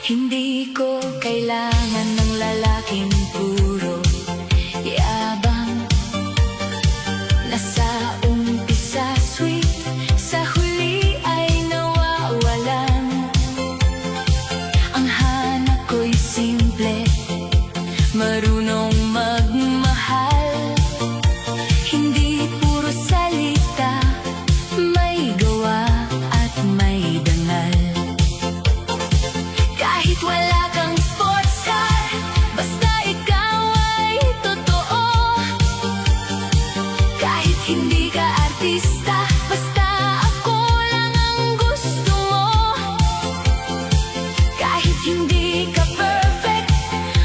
Hindi ko kailangan ng lalaking puro yabang. Nasa umpisa sweet, sa huli ay nawawalan. Ang hanap ko'y simple, marunong magmahal. Hindi puro salita, may gawa at may dangal. Kahit wala kang sports car, basta ikaw ay totoo. Kahit hindi ka artista, basta ako lang ang gusto mo. Kahit hindi ka perfect,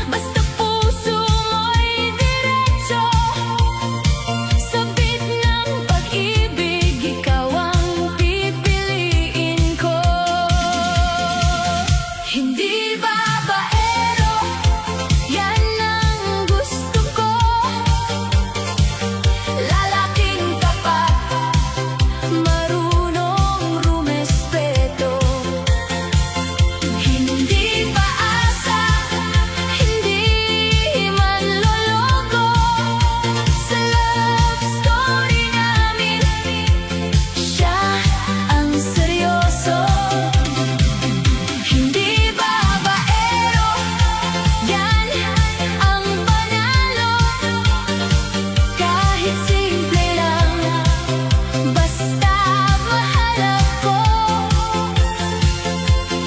basta puso mo'y diretso. Sabit ng pag-ibig, ikaw ang pipiliin ko. Hindi babaero, yan ang gusto ko. Lalaking tapat, marunong rumespeto. Hindi paasa, hindi manloloko. Sa love story namin, siya ang seryoso. Hindi babaero, yan ang panalo. Kahit simple lang, basta mahal ako.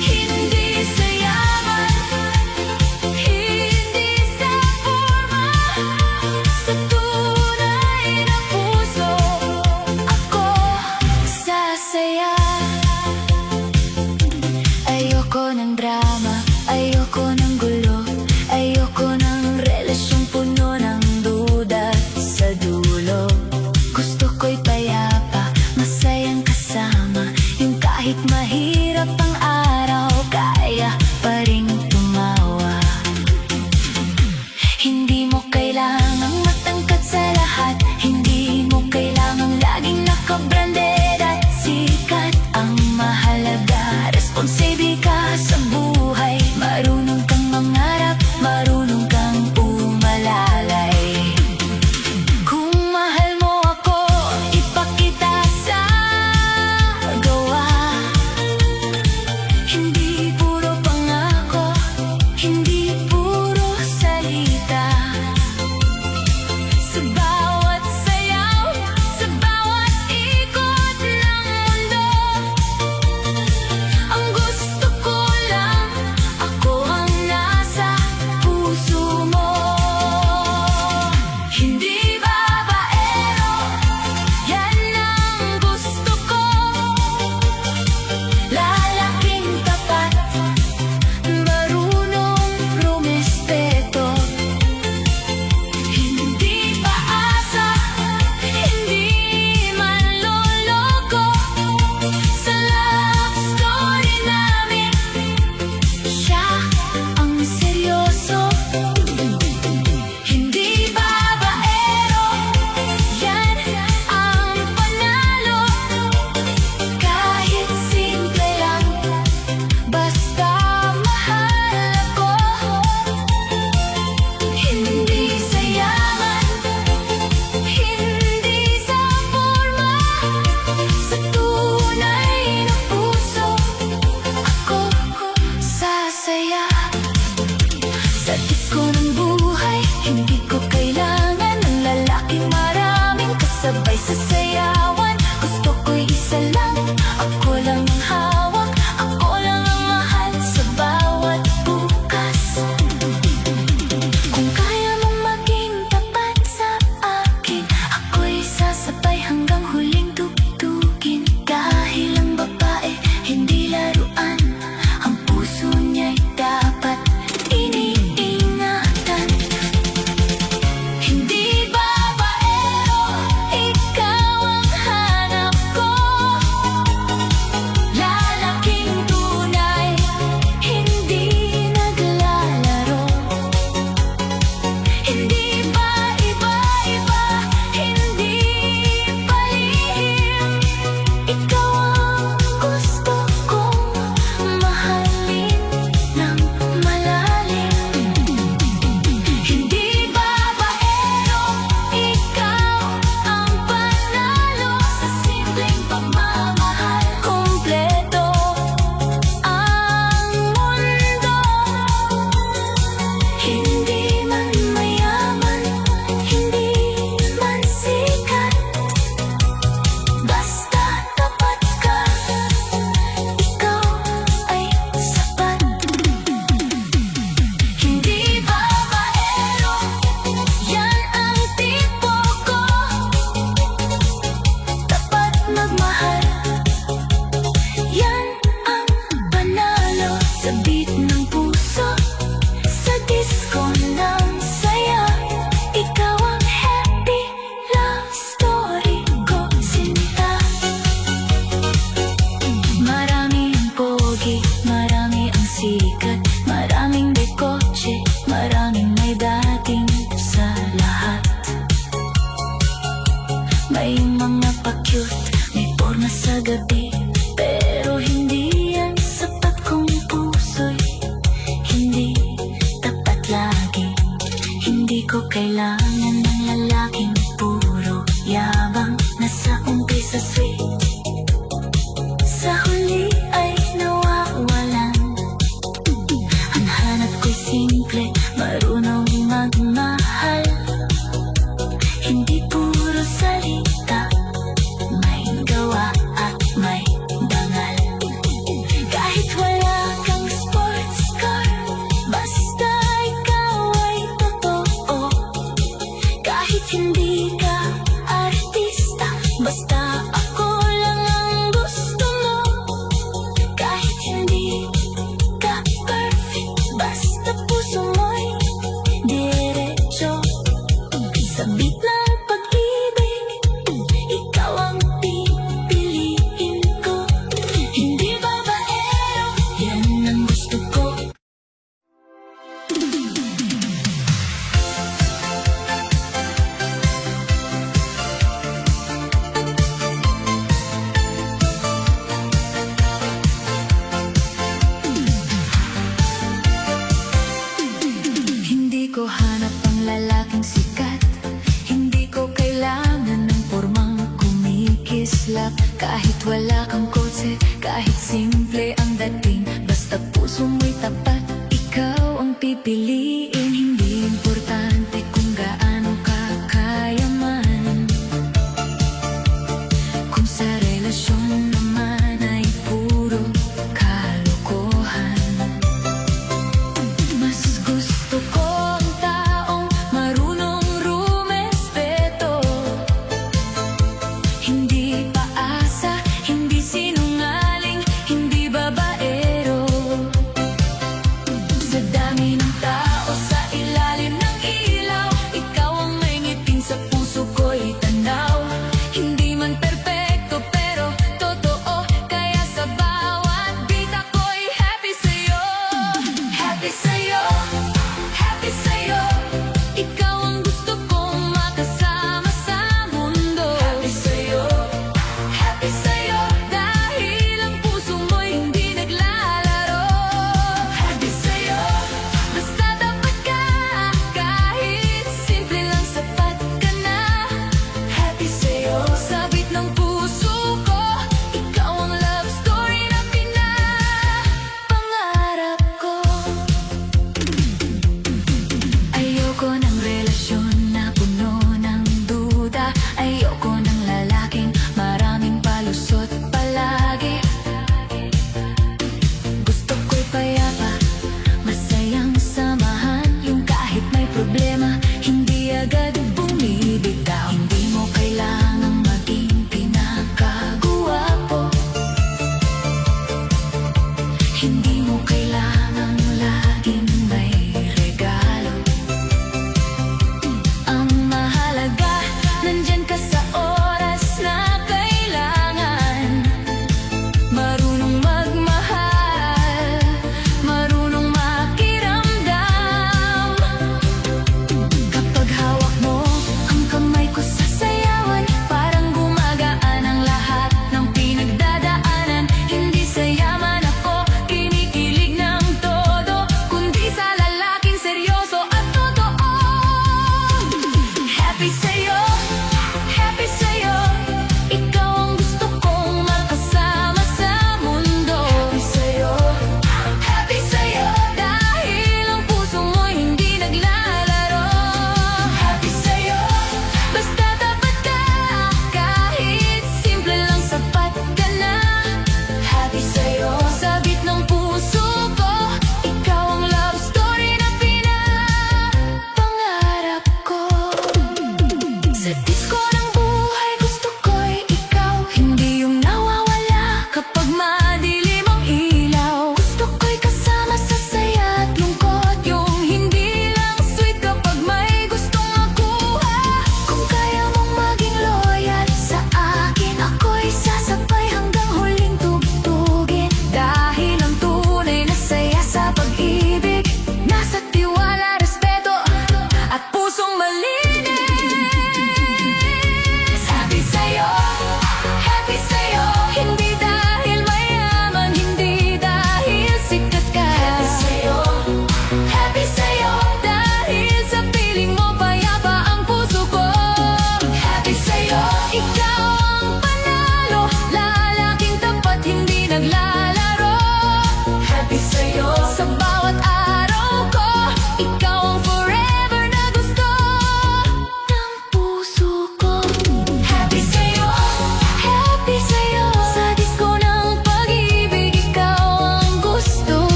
Hindi sa yaman, hindi sa forma, sa tunay na puso, ako sasaya. Ayoko ng drama, ayoko ng gulo, ayoko ng relasyong puno ng duda sa dulo. Gusto ko'y payapa, masayang kasama, yung kahit mahirap ang araw, kaya pa ring tumawa. Hindi mo kailangang matangkad sa lahat, hindi mo kailangang laging nakabranded at sikat. Ang mahalaga, responsible ka sa buhay, marunong kang mangarap, marunong kang umalalay. Kung mahal mo ako, ipakita sa gawa. Hindi puro pangako, hindi puro salita. Sa bawat sayaw, sa bawat ikot ng mundo, ang gusto ko lang, ako ang nasa puso mo. Hindi babaero, yan ang gusto ko. Lalaking tapat, marunong rumespeto. Hindi paasa, hindi manloloko. Sa love story namin, siya ang seryoso. Hindi babaero, yan ang panalo. Kahit simple lang, basta mahal ako. Hindi sa yaman, hindi sa forma, sa tunay na puso, ako sasaya. Sa disko ng buhay, hindi ko kailangan ng lalaking maraming kasabay sa sayawan. Gusto ko'y isa lang, ako lang ang hawak, ako lang ang mahal sa bawat bukas. Kung kaya mong maging tapat sa akin, ako'y sasabay hanggang huling tugtugin. Dahil ang babae, hindi laruan, ang puso niya'y dapat iniingatan. tapat, ikaw ang pipiliin. Hindi importante kung gaano ka kayaman, kung sa relasyon naman ay puro kalokohan. Mas gusto ko ang taong marunong rumespeto, hindi paasa, hindi sinungaling, hindi babaero. Sa dami ng tao sa ilalim ng ilaw, ikaw ang may ngiting sa puso ko'y tanaw. Hindi man perpekto pero totoo, kaya sa bawat bita ko'y happy sa'yo. Happy sa'yo, happy sa'yo. Ikaw ang gusto kong makasama sa mundo. Happy sa'yo, happy sa'yo. Dahil ang puso mo'y hindi naglalaro. Happy sa'yo, basta tapat ka, kahit simple lang sapat ka na. Happy sa'yo, sabit ng puso ko, ikaw ang love story na pinapangarap ko.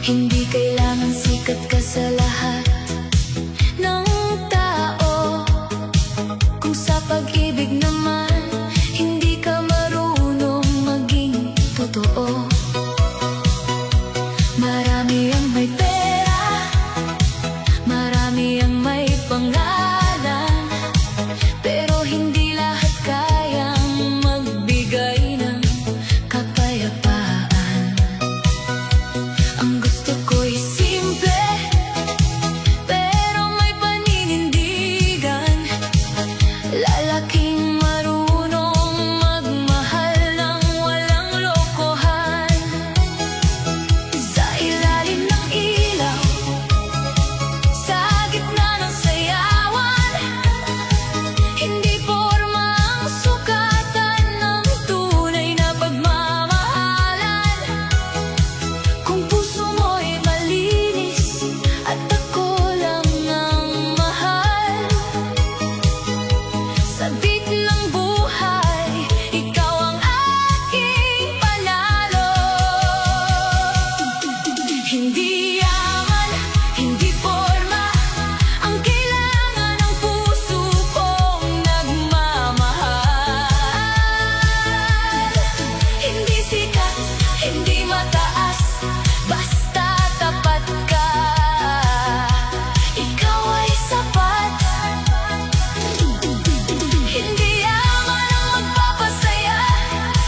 Hindi kailangan sikat ka sa lahat ng tao. Kung sa pag-ibig naman hindi ka marunong maging totoo. Marami ang may pera, marami ang may pangalan, pero hindi lahat kayang magbigay ng kapayapaan. Ang gusto ko'y simple, pero may paninindigan. Lalaking marunong magmahal ng walang lokohan. Sa ilalim ng ilaw, sa gitna ng sayawan, hindi porma ang sukatan ng tunay na pagmamahalan. Kung puso mo'y malinis at ako lang ang mahal, sa beat ng buhay, ikaw ang aking panalo. Hindi yaman, hindi porma ang kailangan ng puso kong nagmamahal. Hindi sikat, hindi mataas, basta tapat ka. Ikaw ay sapat. Hindi yaman ang magpapasaya,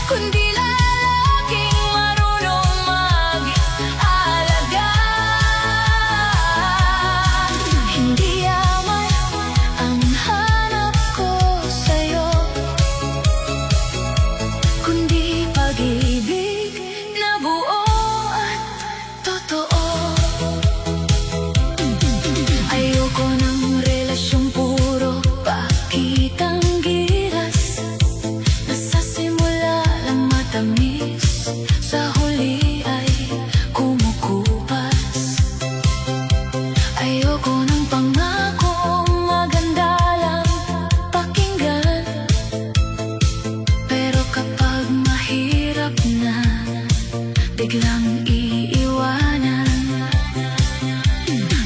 kundi lalaking marunong mag-alaga. Hindi yaman ang hanap ko sa'yo, kundi pag-ibig na buo at totoo. Ayoko ng relasyong puro pakitang gilas, nasasimula lang matamis, sa huli ay kumukupas. Ayoko ng pangakong maganda lang pakinggan, pero kapag mahirap na, biglang iiwanan.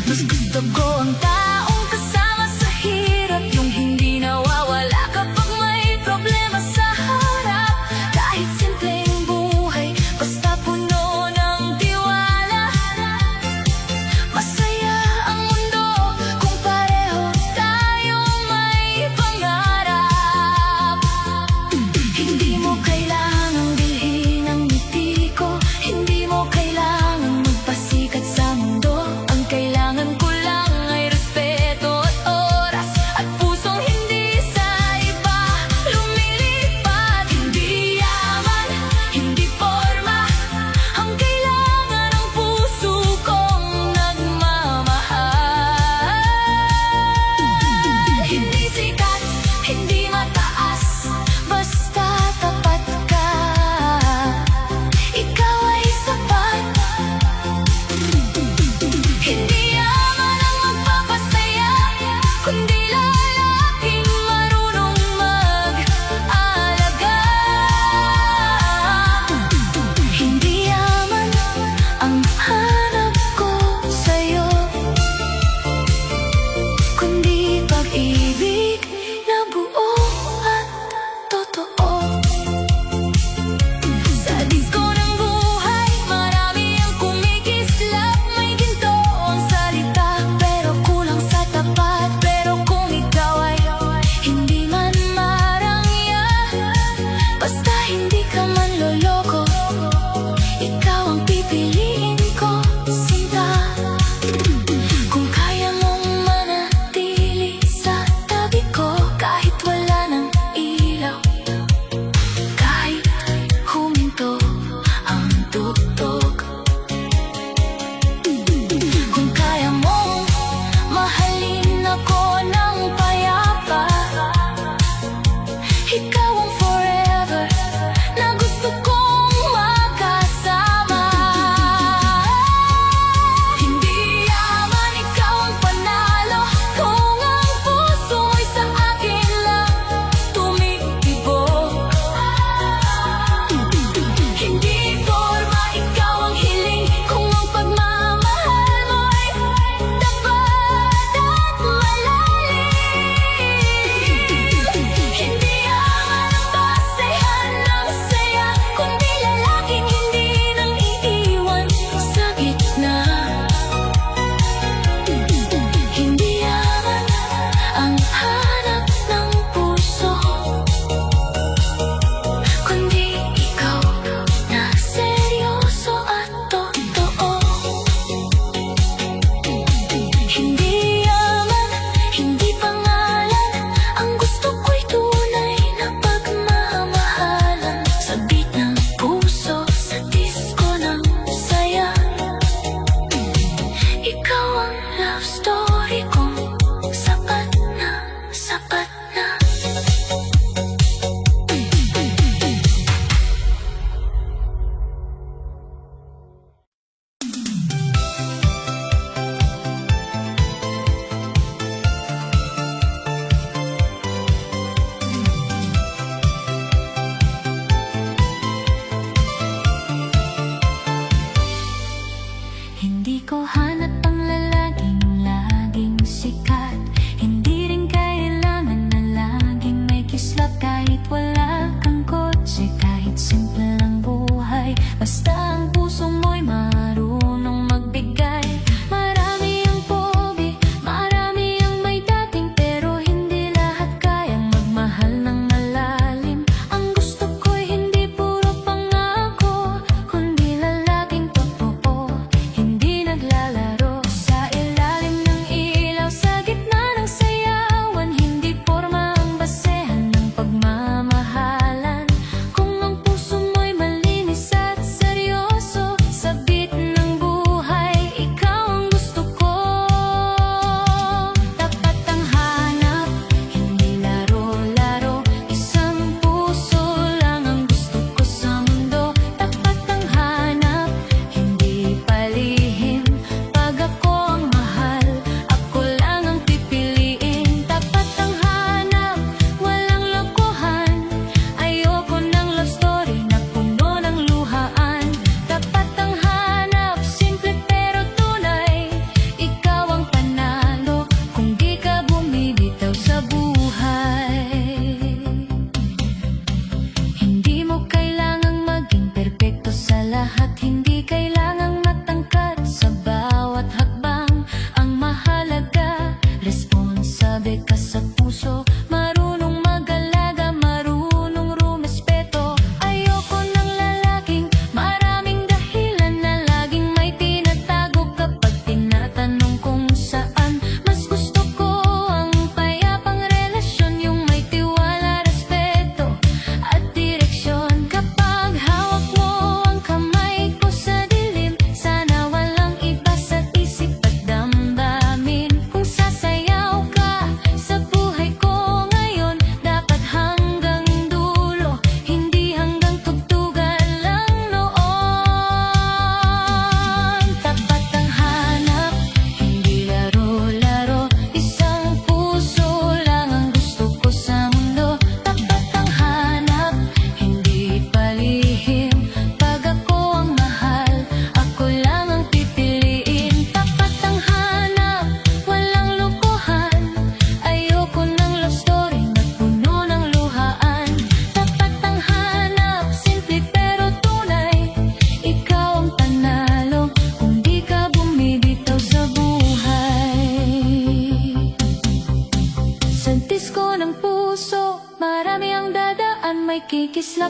Mas gusto ko ang taong kasama sa hirap, yung hindi nawawala kapag may problema sa harap. Kahit simpleng buhay, basta puno ng tiwala. Masaya ang mundo kung pareho tayong may pangarap. Hindi mo kailangang bilhin ang ngiti ko, hindi mo kailangang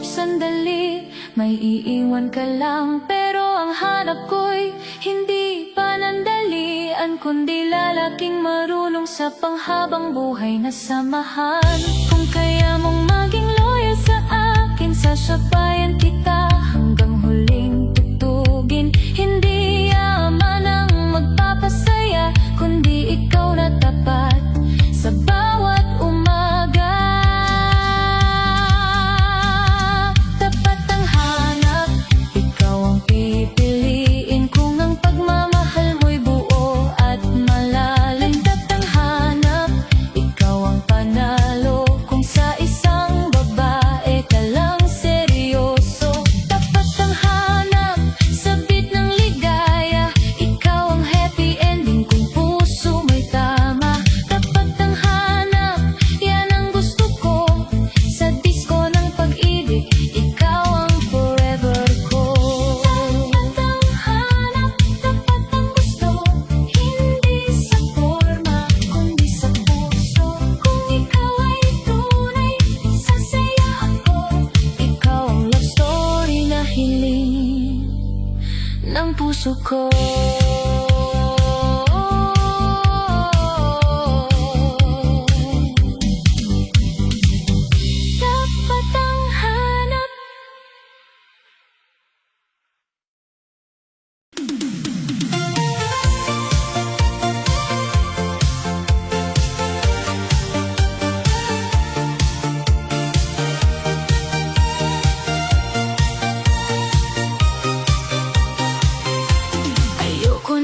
pag-uusap sandali, may iiwan ka lang. Pero ang hanap ko'y hindi panandalian, kundi lalaking marunong sa panghabang buhay na samahan. Kung kaya mong maging loyal sa akin, sasabayan kita hanggang huling tutugin. Hindi yaman ang magpapasaya, kundi ikaw na tapat sa bawat umaga. Tapat ang hanap, ikaw ang pipiliin. Kung ang pagmamahal mo'y buo at malalim. Tapat ang hanap, ikaw ang panalo. Kung sa isang babae ka lang seryoso. Tapat ang hanap, sabit ng ligaya. Ikaw ang happy ending kung puso mo'y tama. Tapat ang hanap, yan ang gusto ko. Sa disko ng pag-ibig, ikaw ang forever ko. Tapat ang hanap, tapat ang gusto. Hindi sa forma, kundi sa puso. Kung ikaw ay tunay, sasaya ako. Ikaw ang love story na hiling ng puso ko. Dapat ang hanap. Ayoko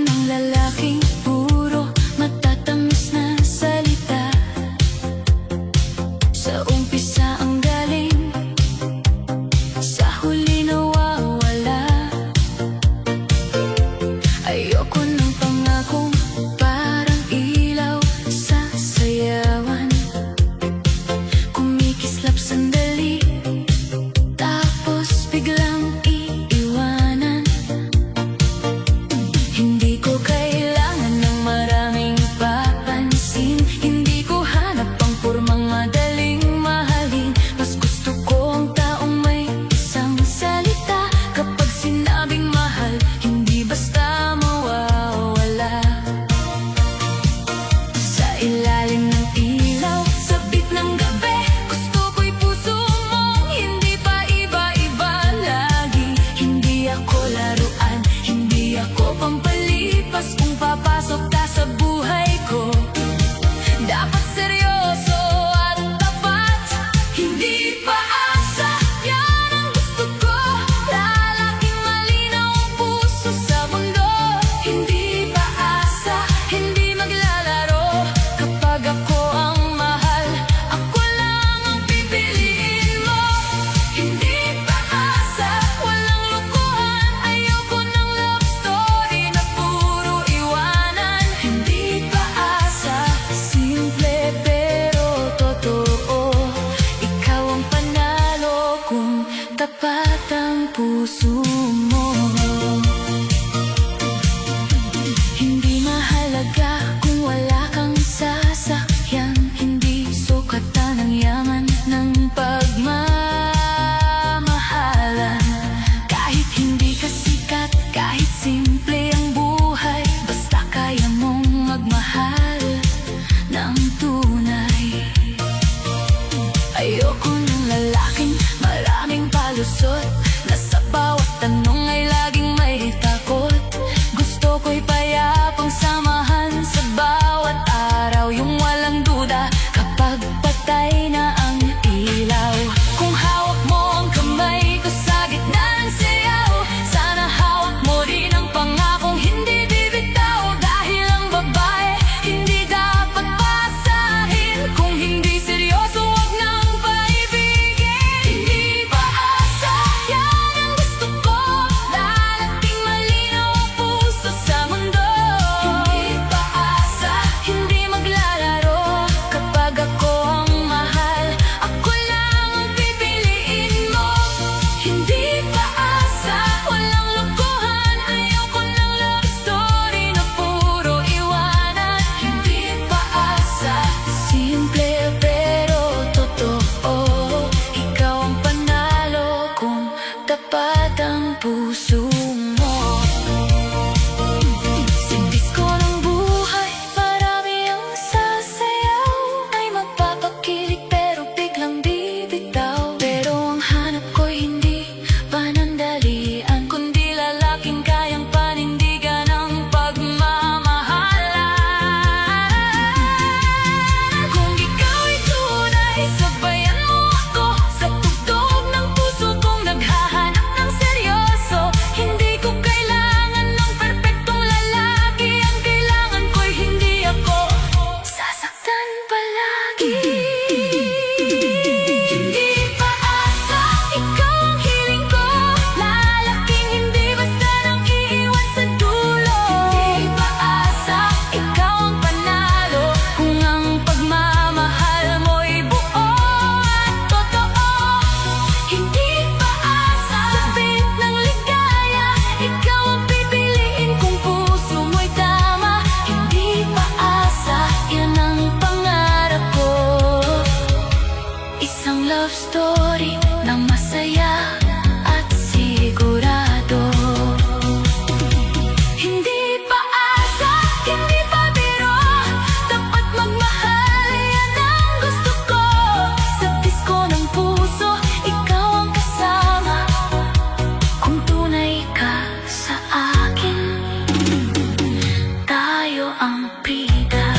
ang bida.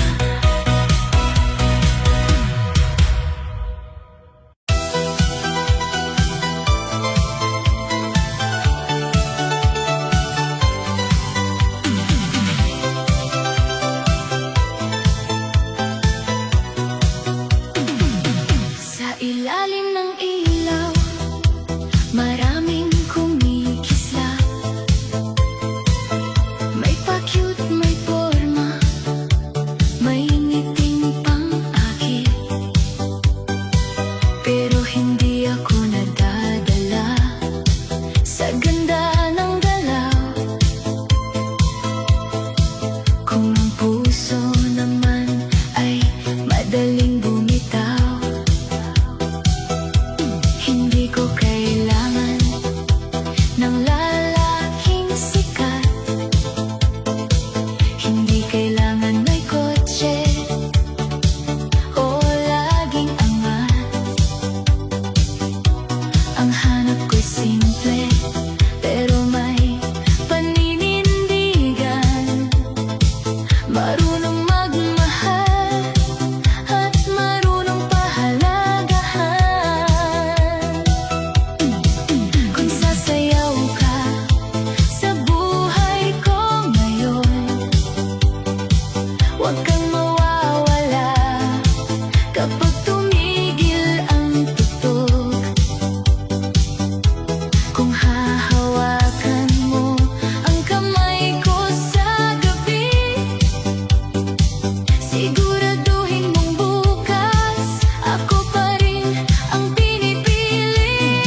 Sa ilalim ng ilaw, maraming kumikislap. May pa-cute, may forma, may ngiting pang-akit. Pero hindi ako nadadala sa ganda ng galaw. Kung ang puso naman ay madaling bumitaw, hindi ko kailangan ng lalaking sikat. Hindi kailangan may kotse o laging angat. Ang hanap ko'y simple, pero may paninindigan. Marunong magmahal at marunong pahalagahan. Kung sasayaw ka sa buhay ko ngayon, huwag kang mawawala kapag tumigil ang tugtog. Kung hahawakan mo ang kamay ko sa gabi, siguraduhin mong bukas ako pa rin ang pinipili.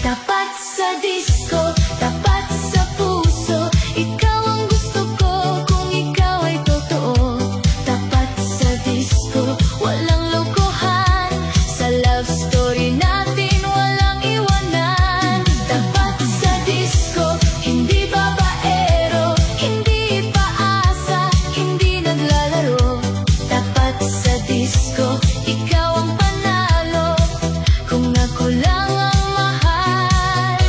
Tapat sa disco, tapat sa puso, ikaw ang gusto ko kung ikaw ay totoo. Tapat sa disco, walang lokohan, sa love story natin walang iwanan. Tapat sa disco, hindi babaero, hindi paasa, hindi naglalaro. Tapat sa disco, ikaw ang panalo, kung ako lang ang mahal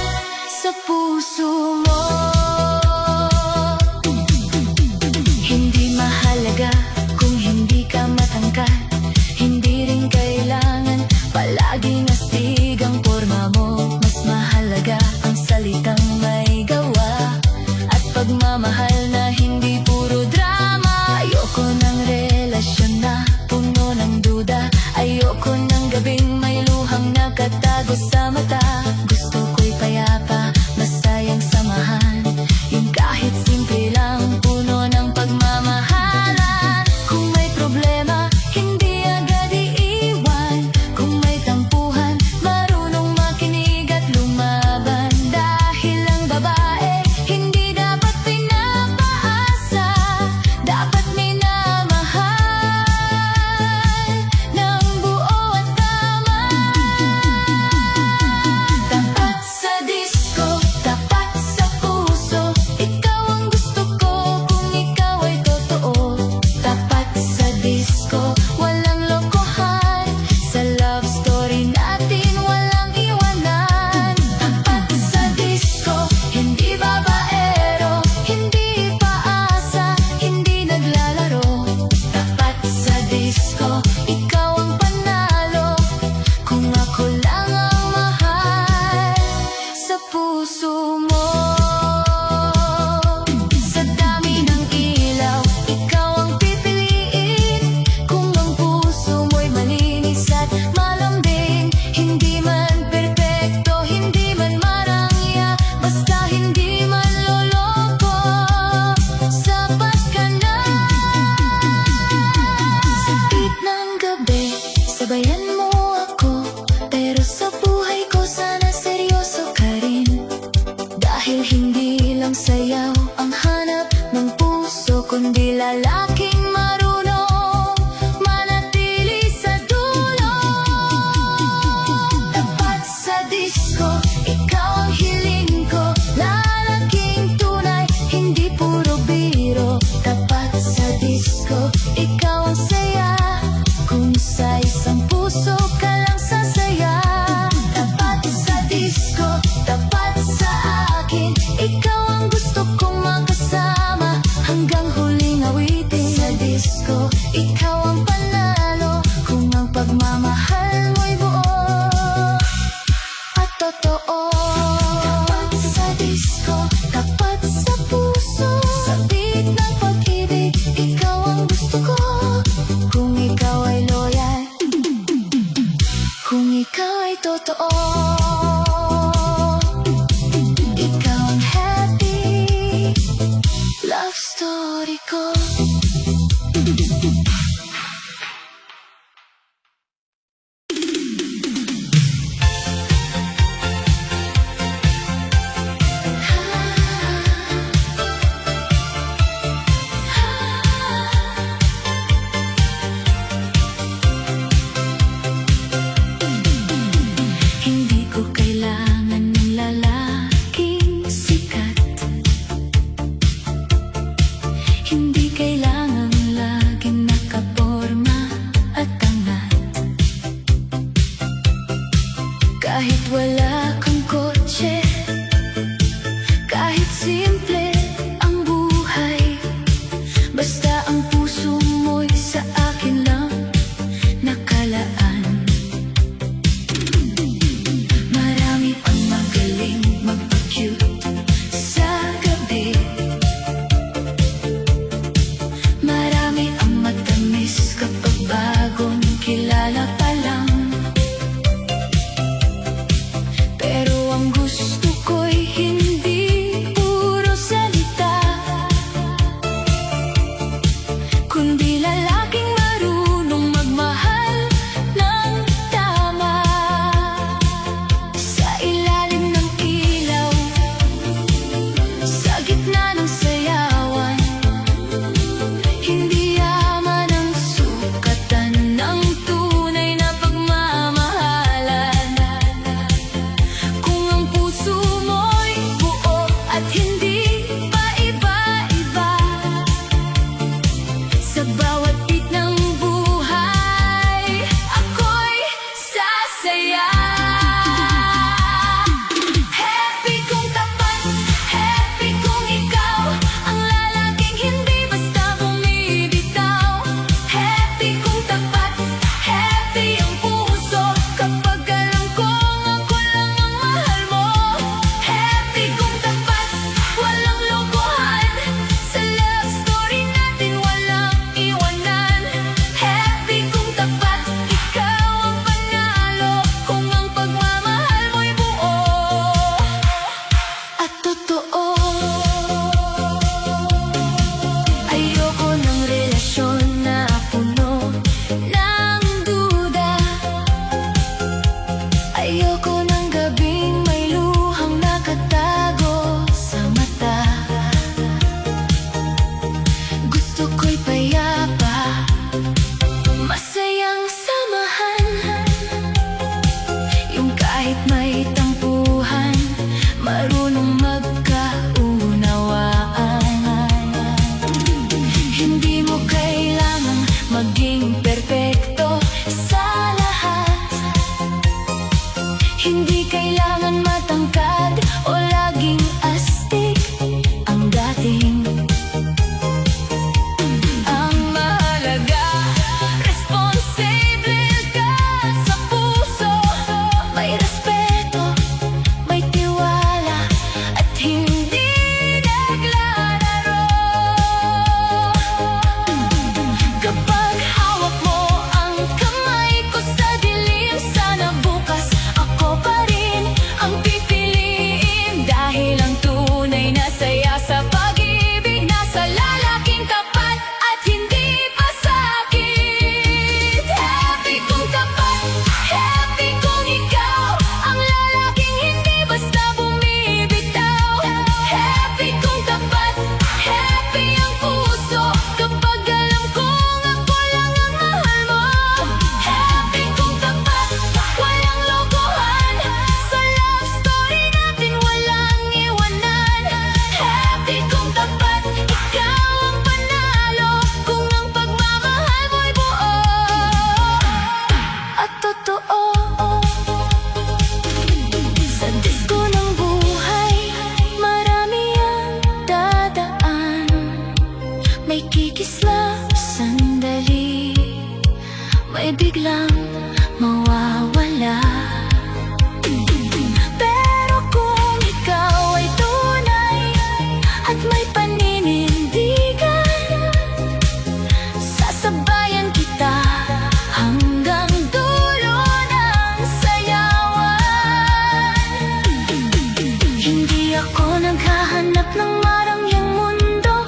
sa puso mo. Hindi mahalaga kung hindi ka matangkad, hindi rin kailangan palaging astig ang porma mo. Mas mahalaga ang salitang may gawa at pagmamahal na hindi puro drama. Ayoko ng relasyon na puno ng duda, ayoko ng gabing may luhang nakatago sa mata. Gusto ko'y payapa, masayang samahan, yung kahit simple lang, puno ng pagmamahalan. Kung may problema, hindi agad iiwan. Kung may tampuhan, marunong makinig at lumaban. Dahil ang babae, hindi dapat pinapaasa, dapat minamahal ng buo at tama. Tapat sa disco, tapat sa puso, ikaw ang gusto ko kung ikaw ay totoo. Tapat sa disco, walang lokohan, sa love story natin walang iwanan. Tapat sa disco, hindi babaero, hindi paasa, hindi naglalaro. Tapat sa disco, ikaw ang panalo, kung ako lang ang mahal sa puso mo. Sa dami ng ilaw, ikaw ang pipiliin. Kung ang puso mo'y malinis at malambing, hindi man perpekto, hindi man marangya, basta hindi man loloko, sapat ka na. Sa ng gabi, sabayan mo ako, pero sa buhay ko sana seryoso ka rin. Dahil hindi lang sayaw ang hanap ng puso, kundi lalaking marunong manatili sa dulo. Tapat sa disco, ikaw ang hiling ko, lalaking tunay, hindi puro biro. Tapat sa disco, ikaw ang saya, kung sa isang puso ka lang sasaya. Tapat sa disco, tapat sa akin, ikaw ang gusto kong makasama. hanggang huling awitin. Sa disco, ikaw ang panalo kung ang pagmamahal mo'y buo at totoo. Tapat sa disco, tapat sa puso, sa beat ng pag-ibig, ikaw ang gusto ko. Kung ikaw ay loyal, kung ikaw ay totoo, ikaw ang happy love story ko. Hindi ko kailangan ng lalaking sikat. Hindi biglang mawawala. Pero kung ikaw ay tunay at may paninindigan, sasabayan kita hanggang dulo ng sayawan. Hindi ako naghahanap ng marangyang mundo,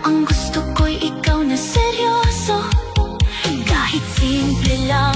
ang gusto ko'y ikaw na seryoso. Kahit simple lang